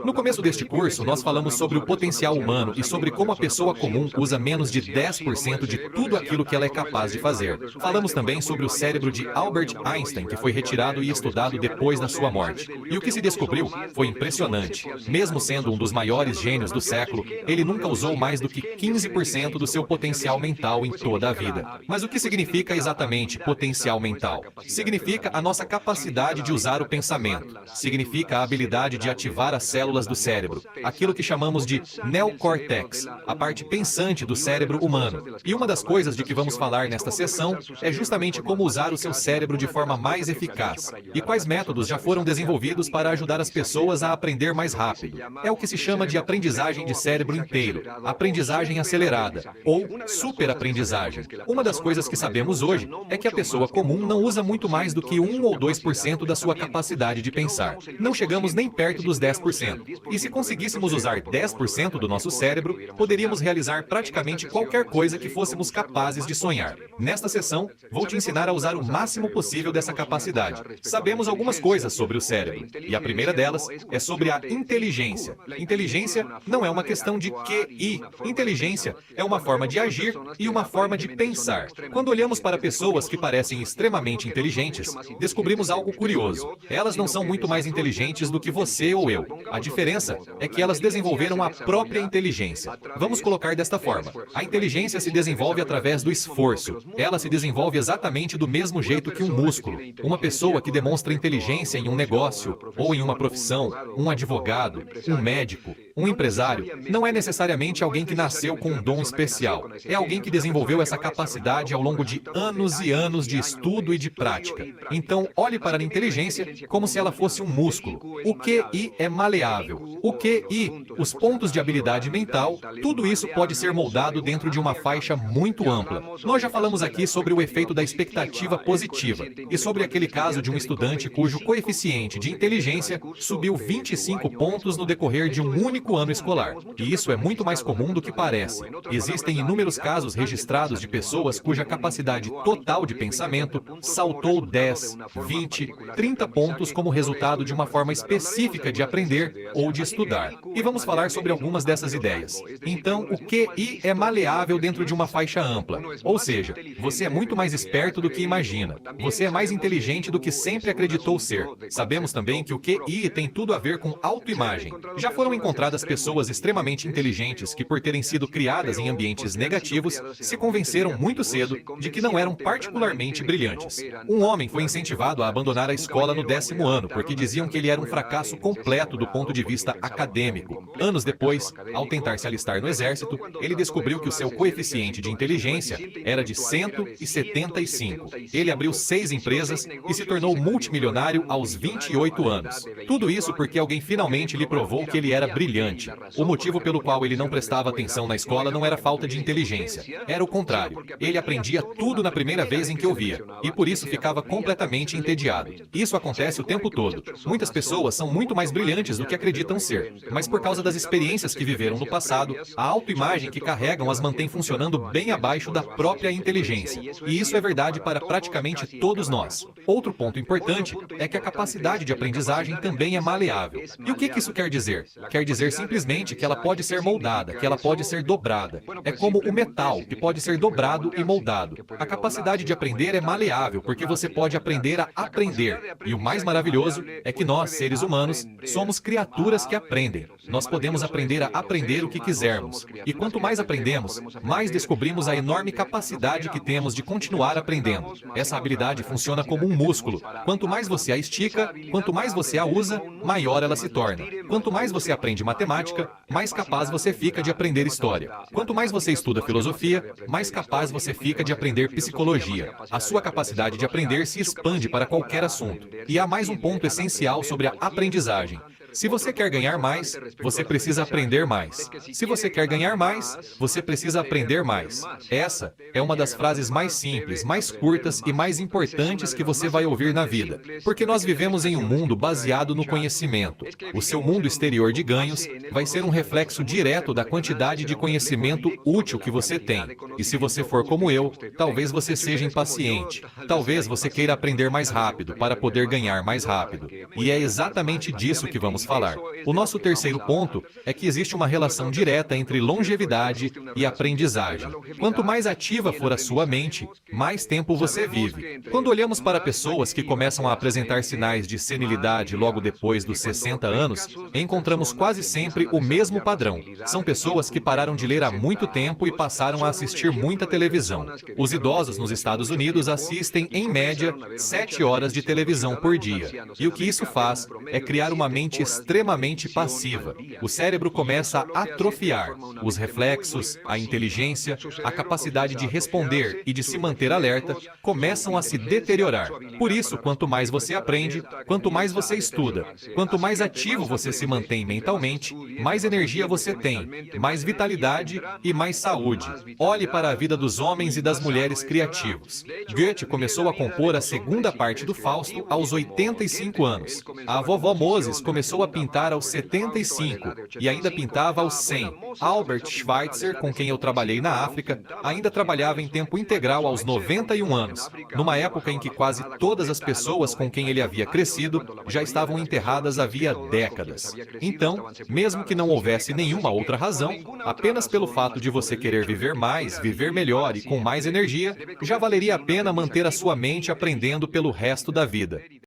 No começo deste curso, nós falamos sobre o potencial humano e sobre como a pessoa comum usa menos de 10% de tudo aquilo que ela é capaz de fazer. Falamos também sobre o cérebro de Albert Einstein, que foi retirado e estudado depois da sua morte. E o que se descobriu foi impressionante. Mesmo sendo um dos maiores gênios do século, ele nunca usou mais do que 15% do seu potencial mental em toda a vida. Mas o que significa exatamente potencial mental? Significa a nossa capacidade de usar o pensamento. Significa a habilidade de ativar as células do cérebro, aquilo que chamamos de neocórtex, a parte pensante do cérebro humano. E uma das coisas de que vamos falar nesta sessão é justamente como usar o seu cérebro de forma mais eficaz e quais métodos já foram desenvolvidos para ajudar as pessoas a aprender mais rápido. É o que se chama de aprendizagem de cérebro inteiro, aprendizagem acelerada ou superaprendizagem. Uma das coisas que sabemos hoje é que a pessoa comum não usa muito mais do que 1 ou 2% da sua capacidade de pensar. Não chegamos nem perto dos 10%. E se conseguíssemos usar 10% do nosso cérebro, poderíamos realizar praticamente qualquer coisa que fôssemos capazes de sonhar. Nesta sessão, vou te ensinar a usar o máximo possível dessa capacidade. Sabemos algumas coisas sobre o cérebro, e a primeira delas é sobre a inteligência. Inteligência não é uma questão de QI. Inteligência é uma forma de agir e uma forma de pensar. Quando olhamos para pessoas que parecem extremamente inteligentes, descobrimos algo curioso. Elas não são muito mais inteligentes do que você ou eu. A diferença é que elas desenvolveram a própria inteligência. Vamos colocar desta forma. A inteligência se desenvolve através do esforço. Ela se desenvolve exatamente do mesmo jeito que um músculo. Uma pessoa que demonstra inteligência em um negócio, ou em uma profissão, um advogado, um médico, um empresário, não é necessariamente alguém que nasceu com um dom especial. É alguém que desenvolveu essa capacidade ao longo de anos e anos de estudo e de prática. Então, olhe para a inteligência como se ela fosse um músculo. O QI é maleável. O QI, os pontos de habilidade mental, tudo isso pode ser moldado dentro de uma faixa muito ampla. Nós já falamos aqui sobre o efeito da expectativa positiva e sobre aquele caso de um estudante cujo coeficiente de inteligência subiu 25 pontos no decorrer de um único ano escolar. E isso é muito mais comum do que parece. Existem inúmeros casos registrados de pessoas cuja capacidade total de pensamento saltou 10, 20, 30 pontos como resultado de uma forma específica de aprender ou de estudar. E vamos falar sobre algumas dessas ideias. Então, o QI é maleável dentro de uma faixa ampla. Ou seja, você é muito mais esperto do que imagina. Você é mais inteligente do que sempre acreditou ser. Sabemos também que o QI tem tudo a ver com autoimagem. Já foram encontradas pessoas extremamente inteligentes que, por terem sido criadas em ambientes negativos, se convenceram muito cedo de que não eram particularmente brilhantes. Um homem foi incentivado a abandonar a escola no 10º ano porque diziam que ele era um fracasso completo do ponto de vista acadêmico. Anos depois, ao tentar se alistar no exército, ele descobriu que o seu coeficiente de inteligência era de 175. Ele abriu 6 empresas e se tornou multimilionário aos 28 anos. Tudo isso porque alguém finalmente lhe provou que ele era brilhante. O motivo pelo qual ele não prestava atenção na escola não era falta de inteligência. Era o contrário. Ele aprendia tudo na primeira vez em que ouvia, e por isso ficava completamente entediado. Isso acontece o tempo todo. Muitas pessoas são muito mais brilhantes do que acreditam ser, mas por causa das experiências que viveram no passado, a autoimagem que carregam as mantém funcionando bem abaixo da própria inteligência. E isso é verdade para praticamente todos nós. Outro ponto importante é que a capacidade de aprendizagem também é maleável. E o que isso quer dizer? Quer dizer simplesmente que ela pode ser moldada, que ela pode ser dobrada. É como o metal, que pode ser dobrado e moldado. A capacidade de aprender é maleável, porque você pode aprender a aprender. E o mais maravilhoso é que nós, seres humanos, somos criaturas que aprendem. Nós podemos aprender a aprender o que quisermos. E quanto mais aprendemos, mais descobrimos a enorme capacidade que temos de continuar aprendendo. Essa habilidade funciona como um músculo. Quanto mais você a estica, quanto mais você a usa, maior ela se torna. Quanto mais você aprende matemática, mais capaz você fica de aprender história. Quanto mais você estuda filosofia, mais capaz você fica de aprender psicologia. A sua capacidade de aprender se expande para qualquer assunto. E há mais um ponto essencial sobre a aprendizagem. Se você quer ganhar mais, você precisa aprender mais. Se você quer ganhar mais, você precisa aprender mais. Essa é uma das frases mais simples, mais curtas e mais importantes que você vai ouvir na vida. Porque nós vivemos em um mundo baseado no conhecimento. O seu mundo exterior de ganhos vai ser um reflexo direto da quantidade de conhecimento útil que você tem. E se você for como eu, talvez você seja impaciente. Talvez você queira aprender mais rápido para poder ganhar mais rápido. E é exatamente disso que vamos vamos falar. O nosso terceiro ponto é que existe uma relação direta entre longevidade e aprendizagem. Quanto mais ativa for a sua mente, mais tempo você vive. Quando olhamos para pessoas que começam a apresentar sinais de senilidade logo depois dos 60 anos, encontramos quase sempre o mesmo padrão. São pessoas que pararam de ler há muito tempo e passaram a assistir muita televisão. Os idosos nos Estados Unidos assistem, em média, 7 horas de televisão por dia. E o que isso faz é criar uma mente extremamente passiva. O cérebro começa a atrofiar. Os reflexos, a inteligência, a capacidade de responder e de se manter alerta começam a se deteriorar. Por isso, quanto mais você aprende, quanto mais você estuda, quanto mais ativo você se mantém mentalmente, mais energia você tem, mais vitalidade e mais saúde. Olhe para a vida dos homens e das mulheres criativos. Goethe começou a compor a segunda parte do Fausto aos 85 anos. A vovó Moses começou a pintar aos 75 e ainda pintava aos 100. Albert Schweitzer, com quem eu trabalhei na África, ainda trabalhava em tempo integral aos 91 anos, numa época em que quase todas as pessoas com quem ele havia crescido já estavam enterradas havia décadas. Então, mesmo que não houvesse nenhuma outra razão, apenas pelo fato de você querer viver mais, viver melhor e com mais energia, já valeria a pena manter a sua mente aprendendo pelo resto da vida.